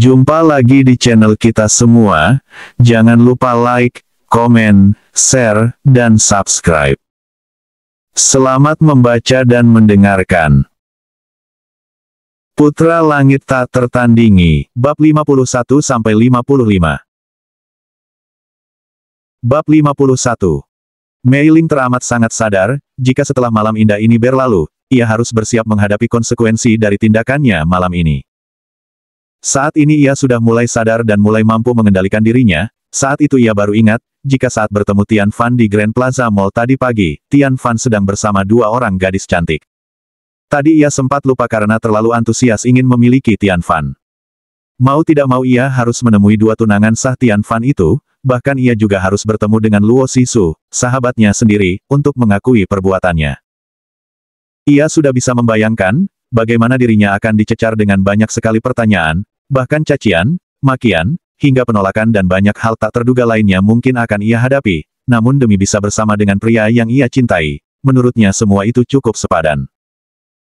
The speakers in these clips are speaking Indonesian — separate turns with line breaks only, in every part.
Jumpa lagi di channel kita semua, jangan lupa like, komen, share, dan subscribe. Selamat membaca dan mendengarkan. Putra Langit Tak Tertandingi, Bab 51-55. Bab 51. Mei Ling teramat sangat sadar, jika setelah malam indah ini berlalu, ia harus bersiap menghadapi konsekuensi dari tindakannya malam ini. Saat ini ia sudah mulai sadar dan mulai mampu mengendalikan dirinya. Saat itu ia baru ingat, jika saat bertemu Tian Fan di Grand Plaza Mall tadi pagi, Tian Fan sedang bersama dua orang gadis cantik. Tadi ia sempat lupa karena terlalu antusias ingin memiliki Tian Fan. Mau tidak mau ia harus menemui dua tunangan sah Tian Fan itu, bahkan ia juga harus bertemu dengan Luo Sisu, sahabatnya sendiri, untuk mengakui perbuatannya. Ia sudah bisa membayangkan, bagaimana dirinya akan dicecar dengan banyak sekali pertanyaan, bahkan cacian, makian, hingga penolakan dan banyak hal tak terduga lainnya mungkin akan ia hadapi, namun demi bisa bersama dengan pria yang ia cintai, menurutnya semua itu cukup sepadan.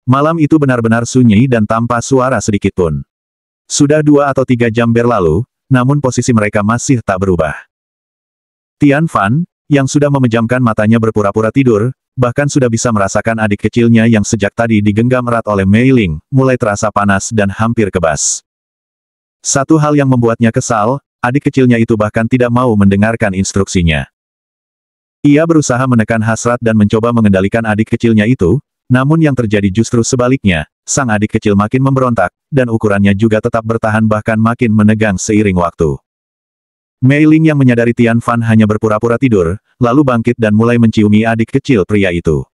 Malam itu benar-benar sunyi dan tanpa suara sedikitpun. Sudah 2 atau 3 jam berlalu, namun posisi mereka masih tak berubah. Tian Fan, yang sudah memejamkan matanya berpura-pura tidur, bahkan sudah bisa merasakan adik kecilnya yang sejak tadi digenggam erat oleh Mei Ling, mulai terasa panas dan hampir kebas. Satu hal yang membuatnya kesal, adik kecilnya itu bahkan tidak mau mendengarkan instruksinya. Ia berusaha menekan hasrat dan mencoba mengendalikan adik kecilnya itu, namun yang terjadi justru sebaliknya, sang adik kecil makin memberontak, dan ukurannya juga tetap bertahan bahkan makin menegang seiring waktu. Mei Ling yang menyadari Tian Fan hanya berpura-pura tidur, lalu bangkit dan mulai menciumi adik kecil pria itu.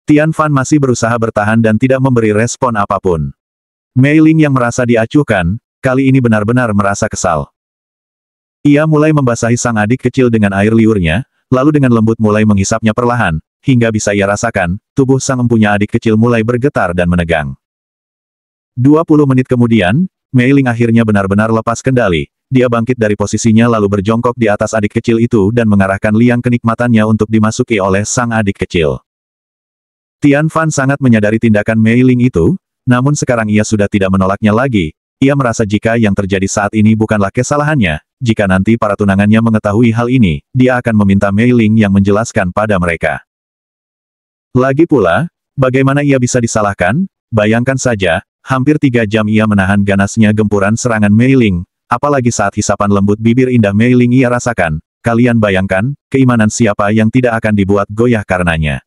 Tian Fan masih berusaha bertahan dan tidak memberi respon apapun. Mei Ling yang merasa diacuhkan, kali ini benar-benar merasa kesal. Ia mulai membasahi sang adik kecil dengan air liurnya, lalu dengan lembut mulai menghisapnya perlahan, hingga bisa ia rasakan, tubuh sang empunya adik kecil mulai bergetar dan menegang. 20 menit kemudian, Mei Ling akhirnya benar-benar lepas kendali. Dia bangkit dari posisinya lalu berjongkok di atas adik kecil itu dan mengarahkan liang kenikmatannya untuk dimasuki oleh sang adik kecil. Tian Fan sangat menyadari tindakan Mei Ling itu, namun sekarang ia sudah tidak menolaknya lagi. Ia merasa jika yang terjadi saat ini bukanlah kesalahannya, jika nanti para tunangannya mengetahui hal ini, dia akan meminta Mei Ling yang menjelaskan pada mereka. Lagi pula, bagaimana ia bisa disalahkan? Bayangkan saja, hampir 3 jam ia menahan ganasnya gempuran serangan Mei Ling. Apalagi saat hisapan lembut bibir indah Mei Ling ia rasakan, kalian bayangkan, keimanan siapa yang tidak akan dibuat goyah karenanya.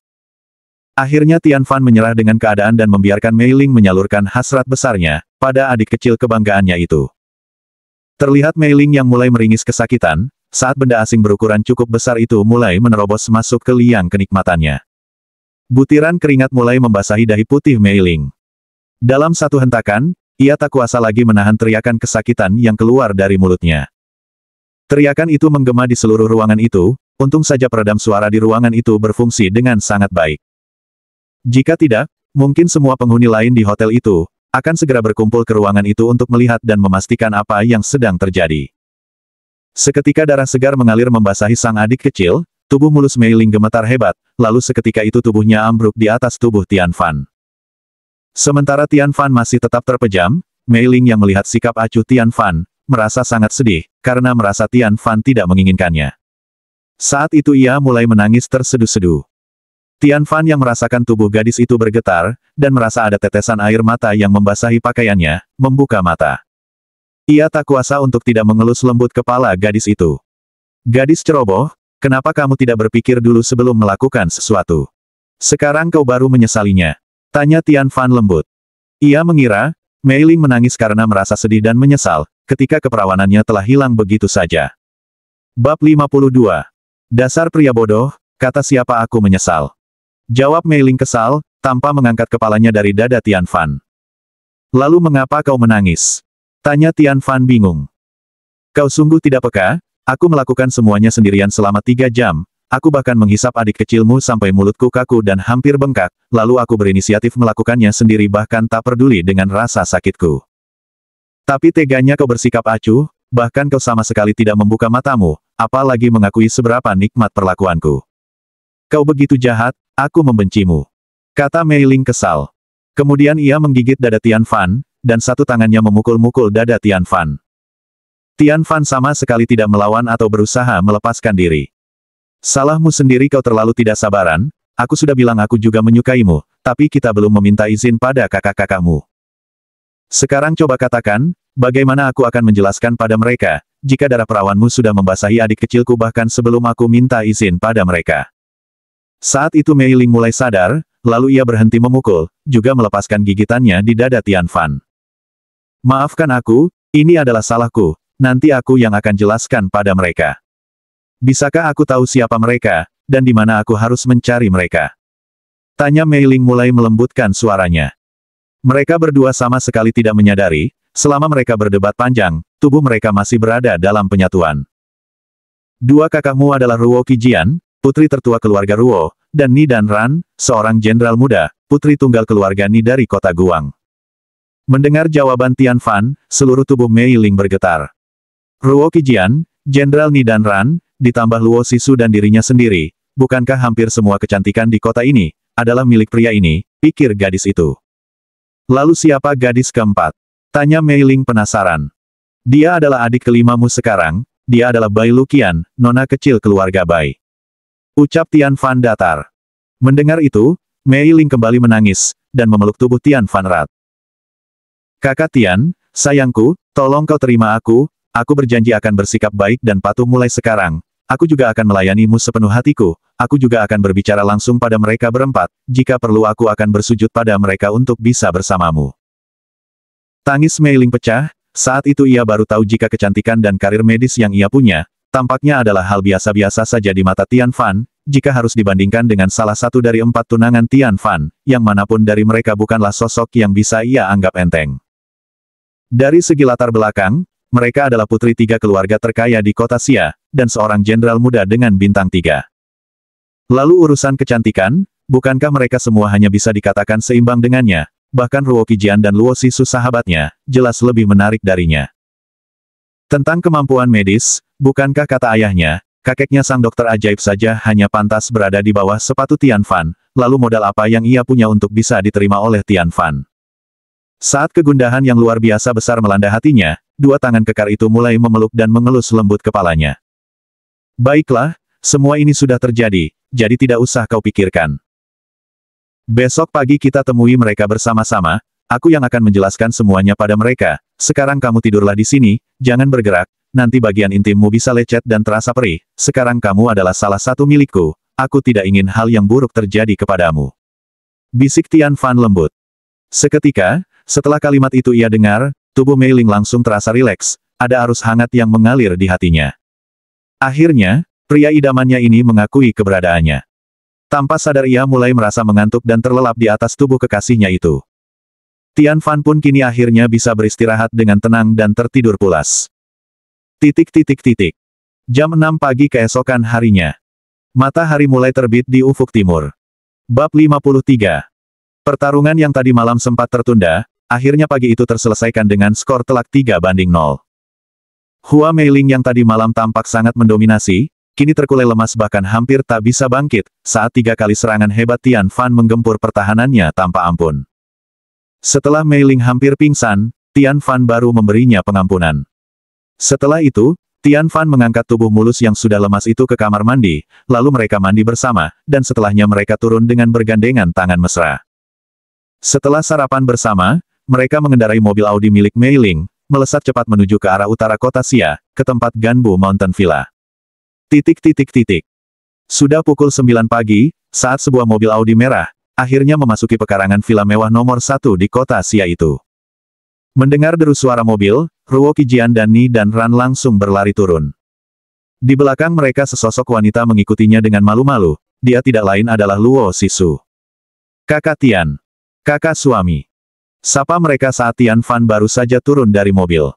Akhirnya Tian Fan menyerah dengan keadaan dan membiarkan Mei Ling menyalurkan hasrat besarnya, pada adik kecil kebanggaannya itu. Terlihat Mei Ling yang mulai meringis kesakitan, saat benda asing berukuran cukup besar itu mulai menerobos masuk ke liang kenikmatannya. Butiran keringat mulai membasahi dahi putih Mei Ling. Dalam satu hentakan, ia tak kuasa lagi menahan teriakan kesakitan yang keluar dari mulutnya. Teriakan itu menggema di seluruh ruangan itu, untung saja peredam suara di ruangan itu berfungsi dengan sangat baik. Jika tidak, mungkin semua penghuni lain di hotel itu, akan segera berkumpul ke ruangan itu untuk melihat dan memastikan apa yang sedang terjadi. Seketika darah segar mengalir membasahi sang adik kecil, tubuh mulus Mei Ling gemetar hebat, lalu seketika itu tubuhnya ambruk di atas tubuh Tian Fan. Sementara Tian Fan masih tetap terpejam, Mei Ling yang melihat sikap acuh Tian Fan, merasa sangat sedih, karena merasa Tian Fan tidak menginginkannya. Saat itu ia mulai menangis terseduh-seduh. Tian Fan yang merasakan tubuh gadis itu bergetar, dan merasa ada tetesan air mata yang membasahi pakaiannya, membuka mata. Ia tak kuasa untuk tidak mengelus lembut kepala gadis itu. Gadis ceroboh, kenapa kamu tidak berpikir dulu sebelum melakukan sesuatu? Sekarang kau baru menyesalinya. Tanya Tian Fan lembut. Ia mengira, Mei Ling menangis karena merasa sedih dan menyesal, ketika keperawanannya telah hilang begitu saja. Bab 52. Dasar pria bodoh, kata siapa aku menyesal. Jawab Mei Ling kesal, tanpa mengangkat kepalanya dari dada Tian Fan. Lalu mengapa kau menangis? Tanya Tian Fan bingung. Kau sungguh tidak peka, aku melakukan semuanya sendirian selama 3 jam. Aku bahkan menghisap adik kecilmu sampai mulutku kaku dan hampir bengkak, lalu aku berinisiatif melakukannya sendiri bahkan tak peduli dengan rasa sakitku. Tapi teganya kau bersikap acuh, bahkan kau sama sekali tidak membuka matamu, apalagi mengakui seberapa nikmat perlakuanku. Kau begitu jahat, aku membencimu. Kata Mei Ling kesal. Kemudian ia menggigit dada Tian Fan, dan satu tangannya memukul-mukul dada Tian Fan. Tian Fan sama sekali tidak melawan atau berusaha melepaskan diri. Salahmu sendiri, kau terlalu tidak sabaran, aku sudah bilang aku juga menyukaimu, tapi kita belum meminta izin pada kakak-kakakmu. Sekarang coba katakan, bagaimana aku akan menjelaskan pada mereka, jika darah perawanmu sudah membasahi adik kecilku bahkan sebelum aku minta izin pada mereka. Saat itu Mei Ling mulai sadar, lalu ia berhenti memukul, juga melepaskan gigitannya di dada Tian Fan. Maafkan aku, ini adalah salahku, nanti aku yang akan jelaskan pada mereka. Bisakah aku tahu siapa mereka, dan di mana aku harus mencari mereka? Tanya Mei Ling mulai melembutkan suaranya. Mereka berdua sama sekali tidak menyadari, selama mereka berdebat panjang, tubuh mereka masih berada dalam penyatuan. Dua kakakmu adalah Ruo Qijian, putri tertua keluarga Ruo, dan Ni Dan Ran, seorang jenderal muda, putri tunggal keluarga Ni dari kota Guang. Mendengar jawaban Tian Fan, seluruh tubuh Mei Ling bergetar. Ruo Qijian, Jenderal Ni Dan Ran, ditambah Luo Sisu dan dirinya sendiri, bukankah hampir semua kecantikan di kota ini, adalah milik pria ini, pikir gadis itu. Lalu siapa gadis keempat? Tanya Mei Ling penasaran. Dia adalah adik kelimamu sekarang, dia adalah Bai Luqian, nona kecil keluarga Bai. Ucap Tian Fan datar. Mendengar itu, Mei Ling kembali menangis, dan memeluk tubuh Tian Fan erat. Kakak Tian, sayangku, tolong kau terima aku berjanji akan bersikap baik dan patuh mulai sekarang, aku juga akan melayanimu sepenuh hatiku, aku juga akan berbicara langsung pada mereka berempat, jika perlu aku akan bersujud pada mereka untuk bisa bersamamu. Tangis Mei Ling pecah, saat itu ia baru tahu jika kecantikan dan karir medis yang ia punya, tampaknya adalah hal biasa-biasa saja di mata Tian Fan, jika harus dibandingkan dengan salah satu dari 4 tunangan Tian Fan, yang manapun dari mereka bukanlah sosok yang bisa ia anggap enteng. Dari segi latar belakang, mereka adalah putri 3 keluarga terkaya di kota Xia, dan seorang jenderal muda dengan bintang 3. Lalu urusan kecantikan, bukankah mereka semua hanya bisa dikatakan seimbang dengannya, bahkan Ruo Qijian dan Luo Sisu sahabatnya, jelas lebih menarik darinya. Tentang kemampuan medis, bukankah kata ayahnya, kakeknya sang dokter ajaib saja hanya pantas berada di bawah sepatu Tian Fan, lalu modal apa yang ia punya untuk bisa diterima oleh Tian Fan? Saat kegundahan yang luar biasa besar melanda hatinya, 2 tangan kekar itu mulai memeluk dan mengelus lembut kepalanya. Baiklah, semua ini sudah terjadi, jadi tidak usah kau pikirkan. Besok pagi kita temui mereka bersama-sama, aku yang akan menjelaskan semuanya pada mereka, sekarang kamu tidurlah di sini, jangan bergerak, nanti bagian intimmu bisa lecet dan terasa perih, sekarang kamu adalah salah satu milikku, aku tidak ingin hal yang buruk terjadi kepadamu. Bisik Tian Fan lembut. Seketika, setelah kalimat itu ia dengar, tubuh Mei Ling langsung terasa rileks, ada arus hangat yang mengalir di hatinya. Akhirnya, pria idamannya ini mengakui keberadaannya. Tanpa sadar ia mulai merasa mengantuk dan terlelap di atas tubuh kekasihnya itu. Tian Fan pun kini akhirnya bisa beristirahat dengan tenang dan tertidur pulas. Jam 6 pagi keesokan harinya. Matahari mulai terbit di ufuk timur. Bab 53. Pertarungan yang tadi malam sempat tertunda, akhirnya pagi itu terselesaikan dengan skor telak 3-0. Hua Meiling yang tadi malam tampak sangat mendominasi, kini terkulai lemas bahkan hampir tak bisa bangkit, saat 3 kali serangan hebat Tian Fan menggempur pertahanannya tanpa ampun. Setelah Meiling hampir pingsan, Tian Fan baru memberinya pengampunan. Setelah itu, Tian Fan mengangkat tubuh mulus yang sudah lemas itu ke kamar mandi, lalu mereka mandi bersama, dan setelahnya mereka turun dengan bergandengan tangan mesra. Setelah sarapan bersama, mereka mengendarai mobil Audi milik Mei Ling, melesat cepat menuju ke arah utara kota Xia, ke tempat Ganbu Mountain Villa. Sudah pukul 9 pagi, saat sebuah mobil Audi merah, akhirnya memasuki pekarangan villa mewah nomor 1 di kota Xia itu. Mendengar deru suara mobil, Ruo Qijian dan Ni Dan Ran langsung berlari turun. Di belakang mereka sesosok wanita mengikutinya dengan malu-malu, dia tidak lain adalah Luo Sisu. Kakak Tian. Kakak suami. Sapa mereka saat Tian Fan baru saja turun dari mobil.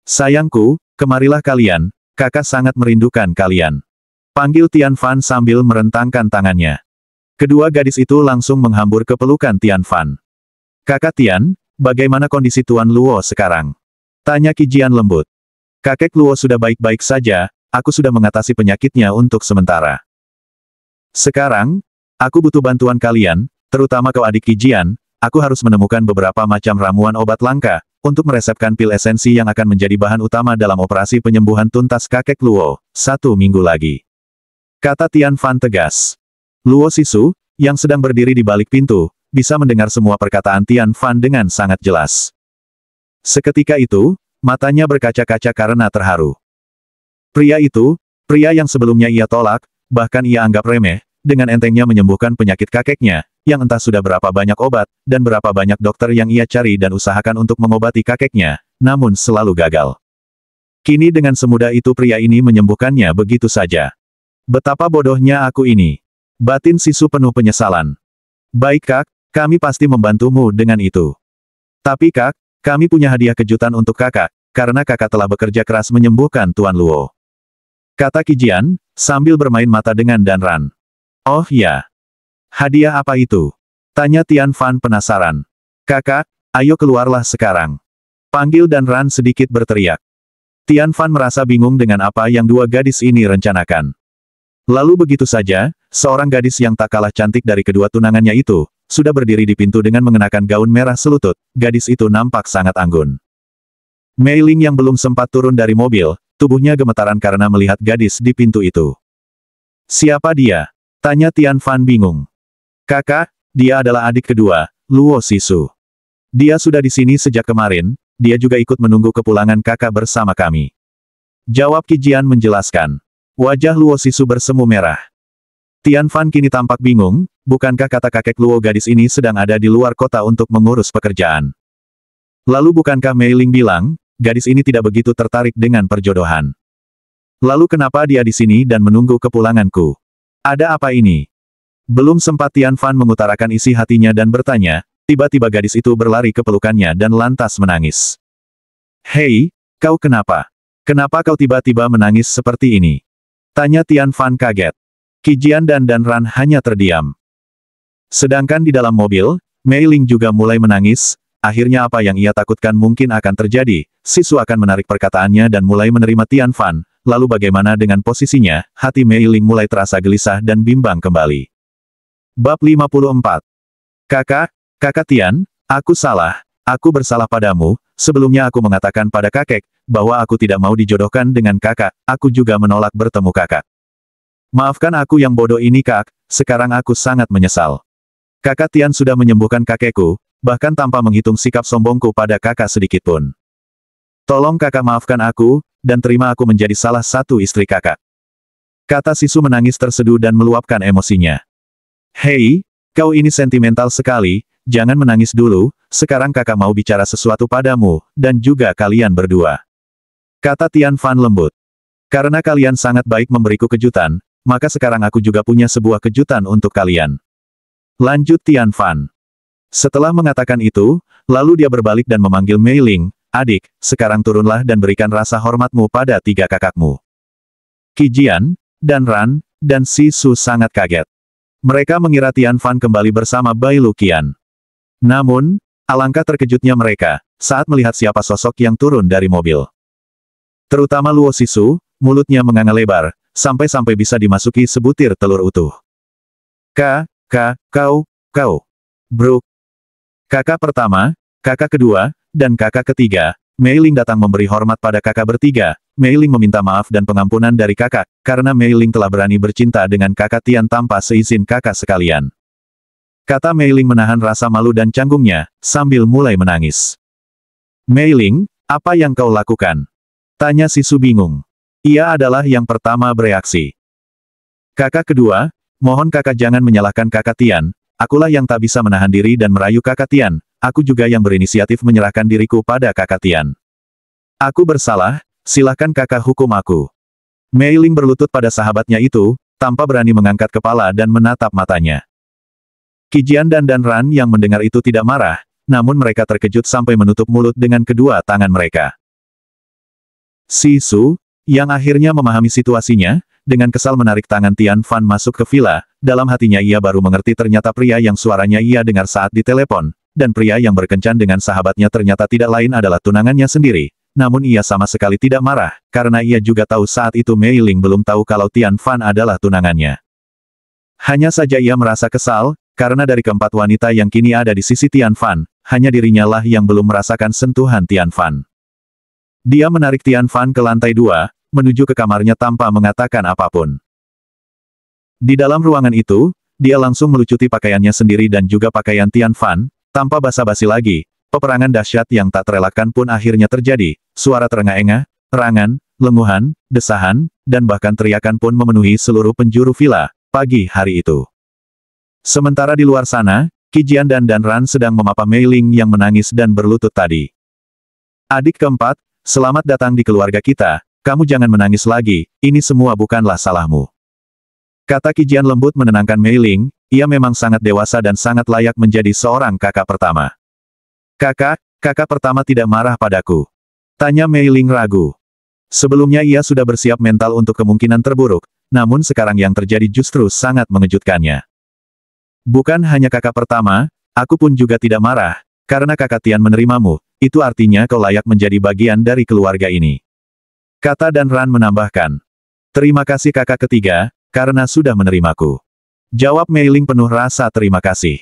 Sayangku, kemarilah kalian, kakak sangat merindukan kalian. Panggil Tian Fan sambil merentangkan tangannya. Kedua gadis itu langsung menghambur ke pelukan Tian Fan. Kakak Tian, bagaimana kondisi Tuan Luo sekarang? Tanya Qijian lembut. Kakek Luo sudah baik-baik saja, aku sudah mengatasi penyakitnya untuk sementara. Sekarang, aku butuh bantuan kalian, terutama kau adik Qijian, aku harus menemukan beberapa macam ramuan obat langka, untuk meresepkan pil esensi yang akan menjadi bahan utama dalam operasi penyembuhan tuntas kakek Luo, 1 minggu lagi. Kata Tian Fan tegas. Luo Sisu, yang sedang berdiri di balik pintu, bisa mendengar semua perkataan Tian Fan dengan sangat jelas. Seketika itu, matanya berkaca-kaca karena terharu. Pria itu, pria yang sebelumnya ia tolak, bahkan ia anggap remeh, dengan entengnya menyembuhkan penyakit kakeknya, yang entah sudah berapa banyak obat, dan berapa banyak dokter yang ia cari dan usahakan untuk mengobati kakeknya, namun selalu gagal. Kini dengan semudah itu pria ini menyembuhkannya begitu saja. Betapa bodohnya aku ini. Batin Sisu penuh penyesalan. Baik Kak, kami pasti membantumu dengan itu. Tapi Kak, kami punya hadiah kejutan untuk kakak, karena kakak telah bekerja keras menyembuhkan Tuan Luo. Kata Qijian, sambil bermain mata dengan Dan Ran. Oh ya. Hadiah apa itu? Tanya Tian Fan penasaran. Kakak, ayo keluarlah sekarang. Panggil Dan Ran sedikit berteriak. Tian Fan merasa bingung dengan apa yang dua gadis ini rencanakan. Lalu begitu saja, seorang gadis yang tak kalah cantik dari kedua tunangannya itu, sudah berdiri di pintu dengan mengenakan gaun merah selutut, gadis itu nampak sangat anggun. Mei Ling yang belum sempat turun dari mobil, tubuhnya gemetaran karena melihat gadis di pintu itu. Siapa dia? Tanya Tian Fan bingung. Kakak, dia adalah adik kedua, Luo Sisu. Dia sudah di sini sejak kemarin, dia juga ikut menunggu kepulangan kakak bersama kami. Jawab Qijian menjelaskan. Wajah Luo Sisu bersemu merah. Tian Fan kini tampak bingung, bukankah kata kakek Luo gadis ini sedang ada di luar kota untuk mengurus pekerjaan? Lalu bukankah Mei Ling bilang, gadis ini tidak begitu tertarik dengan perjodohan? Lalu kenapa dia di sini dan menunggu kepulanganku? Ada apa ini? Belum sempat Tian Fan mengutarakan isi hatinya dan bertanya, tiba-tiba gadis itu berlari ke pelukannya dan lantas menangis. Hei, kau kenapa? Kenapa kau tiba-tiba menangis seperti ini? Tanya Tian Fan kaget. Qijian dan Dan Ran hanya terdiam. Sedangkan di dalam mobil, Mei Ling juga mulai menangis, akhirnya apa yang ia takutkan mungkin akan terjadi, Sisu akan menarik perkataannya dan mulai menerima Tian Fan, lalu bagaimana dengan posisinya, hati Mei Ling mulai terasa gelisah dan bimbang kembali. Bab 54. Kakak Tian, aku salah, aku bersalah padamu, sebelumnya aku mengatakan pada kakek, bahwa aku tidak mau dijodohkan dengan kakak, aku juga menolak bertemu kakak. Maafkan aku yang bodoh ini kak, sekarang aku sangat menyesal. Kakak Tian sudah menyembuhkan kakekku, bahkan tanpa menghitung sikap sombongku pada kakak sedikitpun. Tolong kakak maafkan aku, dan terima aku menjadi salah satu istri kakak. Kata Sisu menangis terseduh dan meluapkan emosinya. Hei, kau ini sentimental sekali, jangan menangis dulu, sekarang kakak mau bicara sesuatu padamu, dan juga kalian berdua. Kata Tian Fan lembut. Karena kalian sangat baik memberiku kejutan, maka sekarang aku juga punya sebuah kejutan untuk kalian. Lanjut Tian Fan. Setelah mengatakan itu, lalu dia berbalik dan memanggil Mei Ling, adik, sekarang turunlah dan berikan rasa hormatmu pada tiga kakakmu. Qijian, Dan Ran, dan Sisu sangat kaget. Mereka mengira Tian Fan kembali bersama Bai Luqian. Namun, alangkah terkejutnya mereka, saat melihat siapa sosok yang turun dari mobil. Terutama Luo Sisu, mulutnya menganga lebar, sampai-sampai bisa dimasuki sebutir telur utuh. Kau, Brooke. Kakak pertama, kakak kedua, dan kakak ketiga, Mei Ling datang memberi hormat pada kakak bertiga. Mei Ling meminta maaf dan pengampunan dari kakak, karena Mei Ling telah berani bercinta dengan kakak Tian tanpa seizin kakak sekalian. Kata Mei Ling menahan rasa malu dan canggungnya, sambil mulai menangis. Mei Ling, apa yang kau lakukan? Tanya Sisu bingung. Ia adalah yang pertama bereaksi. Kakak kedua, mohon kakak jangan menyalahkan kakak Tian, akulah yang tak bisa menahan diri dan merayu kakak Tian, aku juga yang berinisiatif menyerahkan diriku pada kakak Tian. Aku bersalah, silakan kakak hukum aku. Mei Ling berlutut pada sahabatnya itu, tanpa berani mengangkat kepala dan menatap matanya. Qijian dan Dan Ran yang mendengar itu tidak marah, namun mereka terkejut sampai menutup mulut dengan kedua tangan mereka. Sisu, yang akhirnya memahami situasinya, dengan kesal menarik tangan Tian Fan masuk ke villa, dalam hatinya ia baru mengerti ternyata pria yang suaranya ia dengar saat ditelepon, dan pria yang berkencan dengan sahabatnya ternyata tidak lain adalah tunangannya sendiri, namun ia sama sekali tidak marah, karena ia juga tahu saat itu Mei Ling belum tahu kalau Tian Fan adalah tunangannya. Hanya saja ia merasa kesal, karena dari keempat wanita yang kini ada di sisi Tian Fan, hanya dirinya lah yang belum merasakan sentuhan Tian Fan. Dia menarik Tian Fan ke lantai 2, menuju ke kamarnya tanpa mengatakan apapun. Di dalam ruangan itu, dia langsung melucuti pakaiannya sendiri dan juga pakaian Tian Fan, tanpa basa-basi lagi. Peperangan dahsyat yang tak terelakkan pun akhirnya terjadi, suara terengah-engah, erangan, lenguhan, desahan, dan bahkan teriakan pun memenuhi seluruh penjuru villa, pagi hari itu. Sementara di luar sana, Qi Jian dan Dan Ran sedang memapa Mei Ling yang menangis dan berlutut tadi. Adik keempat, selamat datang di keluarga kita, kamu jangan menangis lagi, ini semua bukanlah salahmu. Kata Qi Jian lembut menenangkan Mei Ling, ia memang sangat dewasa dan sangat layak menjadi seorang kakak pertama. Kakak pertama tidak marah padaku. Tanya Mei Ling ragu. Sebelumnya ia sudah bersiap mental untuk kemungkinan terburuk, namun sekarang yang terjadi justru sangat mengejutkannya. Bukan hanya kakak pertama, aku pun juga tidak marah, karena kakak Tian menerimamu, itu artinya kau layak menjadi bagian dari keluarga ini. Kata Dan Ran menambahkan. Terima kasih kakak ketiga, karena sudah menerimaku. Jawab Mei Ling penuh rasa terima kasih.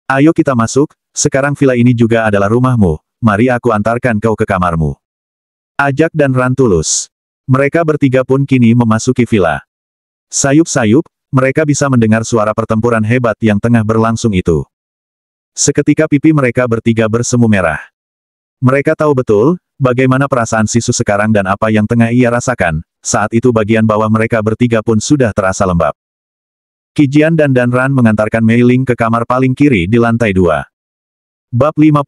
Ayo kita masuk, sekarang villa ini juga adalah rumahmu, mari aku antarkan kau ke kamarmu. Ajak Dan Ran tulus. Mereka bertiga pun kini memasuki villa. Sayup-sayup, mereka bisa mendengar suara pertempuran hebat yang tengah berlangsung itu. Seketika pipi mereka bertiga bersemu merah. Mereka tahu betul, bagaimana perasaan Sisu sekarang dan apa yang tengah ia rasakan, saat itu bagian bawah mereka bertiga pun sudah terasa lembab. Qi Jian dan Dan Ran mengantarkan Mei Ling ke kamar paling kiri di lantai 2. Bab 55.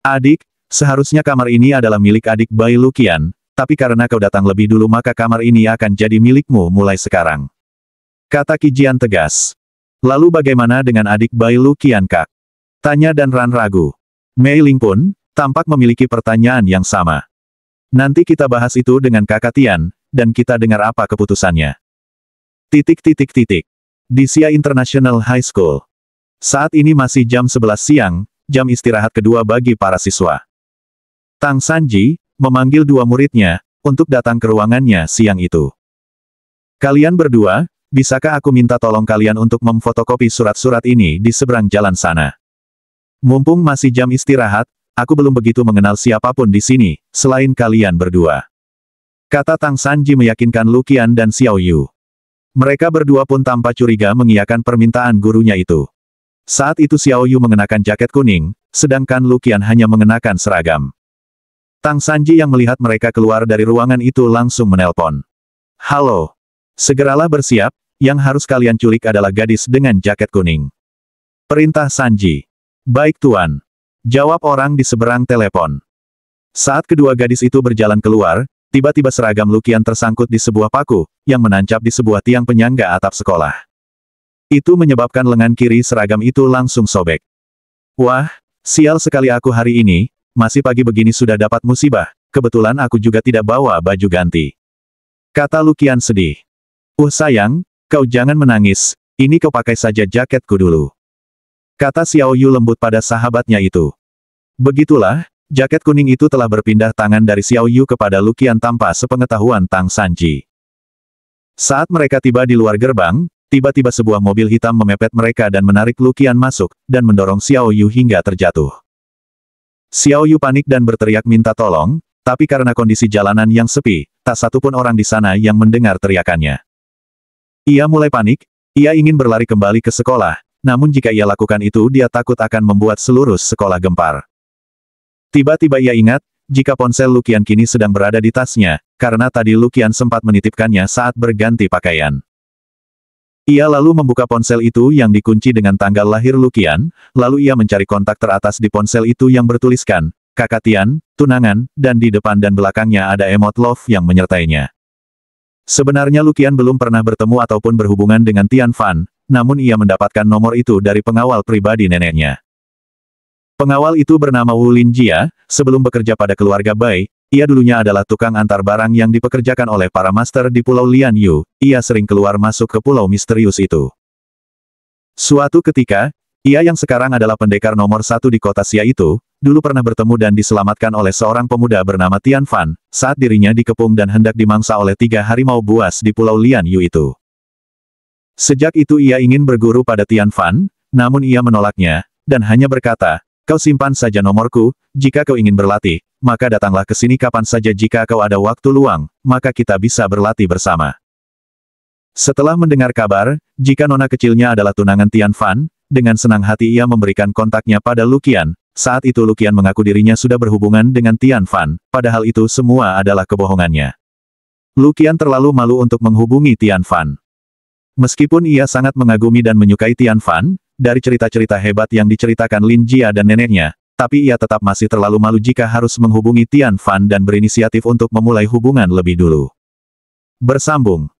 Adik, seharusnya kamar ini adalah milik adik Bai Luqian, tapi karena kau datang lebih dulu maka kamar ini akan jadi milikmu mulai sekarang. Kata Qi Jian tegas. Lalu bagaimana dengan adik Bai Luqian kak? Tanya Dan Ran ragu. Mei Ling pun, tampak memiliki pertanyaan yang sama. Nanti kita bahas itu dengan kakak Tian, dan kita dengar apa keputusannya. Di Xia International High School. Saat ini masih jam 11 siang, jam istirahat kedua bagi para siswa. Tang Sanji, memanggil dua muridnya, untuk datang ke ruangannya siang itu. Kalian berdua, bisakah aku minta tolong kalian untuk memfotokopi surat-surat ini di seberang jalan sana? Mumpung masih jam istirahat, aku belum begitu mengenal siapapun di sini, selain kalian berdua. Kata Tang Sanji meyakinkan Luqian dan Xiao Yu. Mereka berdua pun tanpa curiga mengiyakan permintaan gurunya itu. Saat itu Xiao Yu mengenakan jaket kuning, sedangkan Luqian hanya mengenakan seragam. Tang Sanji yang melihat mereka keluar dari ruangan itu langsung menelpon. Halo. Segeralah bersiap, yang harus kalian culik adalah gadis dengan jaket kuning. Perintah Sanji. Baik tuan. Jawab orang di seberang telepon. Saat kedua gadis itu berjalan keluar, tiba-tiba seragam Luqian tersangkut di sebuah paku, yang menancap di sebuah tiang penyangga atap sekolah. Itu menyebabkan lengan kiri seragam itu langsung sobek. Wah, sial sekali aku hari ini, masih pagi begini sudah dapat musibah, kebetulan aku juga tidak bawa baju ganti. Kata Luqian sedih. Sayang, kau jangan menangis, ini kau pakai saja jaketku dulu. Kata Xiao Yu lembut pada sahabatnya itu. Begitulah, jaket kuning itu telah berpindah tangan dari Xiao Yu kepada Luqian tanpa sepengetahuan Tang Sanji. Saat mereka tiba di luar gerbang, tiba-tiba sebuah mobil hitam memepet mereka dan menarik Luqian masuk, dan mendorong Xiao Yu hingga terjatuh. Xiao Yu panik dan berteriak minta tolong, tapi karena kondisi jalanan yang sepi, tak satu pun orang di sana yang mendengar teriakannya. Ia mulai panik, ia ingin berlari kembali ke sekolah, namun jika ia lakukan itu dia takut akan membuat seluruh sekolah gempar. Tiba-tiba ia ingat, jika ponsel Luqian kini sedang berada di tasnya, karena tadi Luqian sempat menitipkannya saat berganti pakaian. Ia lalu membuka ponsel itu yang dikunci dengan tanggal lahir Luqian, lalu ia mencari kontak teratas di ponsel itu yang bertuliskan, Kakak Tian, tunangan, dan di depan dan belakangnya ada emot love yang menyertainya. Sebenarnya Luqian belum pernah bertemu ataupun berhubungan dengan Tian Fan, namun ia mendapatkan nomor itu dari pengawal pribadi neneknya. Pengawal itu bernama Wu Linjia, sebelum bekerja pada keluarga Bai, ia dulunya adalah tukang antar barang yang dipekerjakan oleh para master di Pulau Lian Yu, ia sering keluar masuk ke pulau misterius itu. Suatu ketika, ia yang sekarang adalah pendekar nomor 1 di kota Xia itu, dulu pernah bertemu dan diselamatkan oleh seorang pemuda bernama Tian Fan, saat dirinya dikepung dan hendak dimangsa oleh 3 harimau buas di Pulau Lian Yu itu. Sejak itu ia ingin berguru pada Tian Fan, namun ia menolaknya, dan hanya berkata, Kau simpan saja nomorku, jika kau ingin berlatih, maka datanglah ke sini kapan saja jika kau ada waktu luang, maka kita bisa berlatih bersama. Setelah mendengar kabar, jika nona kecilnya adalah tunangan Tian Fan, dengan senang hati ia memberikan kontaknya pada Luqian. Saat itu Luqian mengaku dirinya sudah berhubungan dengan Tian Fan, padahal itu semua adalah kebohongannya. Luqian terlalu malu untuk menghubungi Tian Fan. Meskipun ia sangat mengagumi dan menyukai Tian Fan, dari cerita-cerita hebat yang diceritakan Lin Jia dan neneknya, tapi ia tetap masih terlalu malu jika harus menghubungi Tian Fan dan berinisiatif untuk memulai hubungan lebih dulu. Bersambung.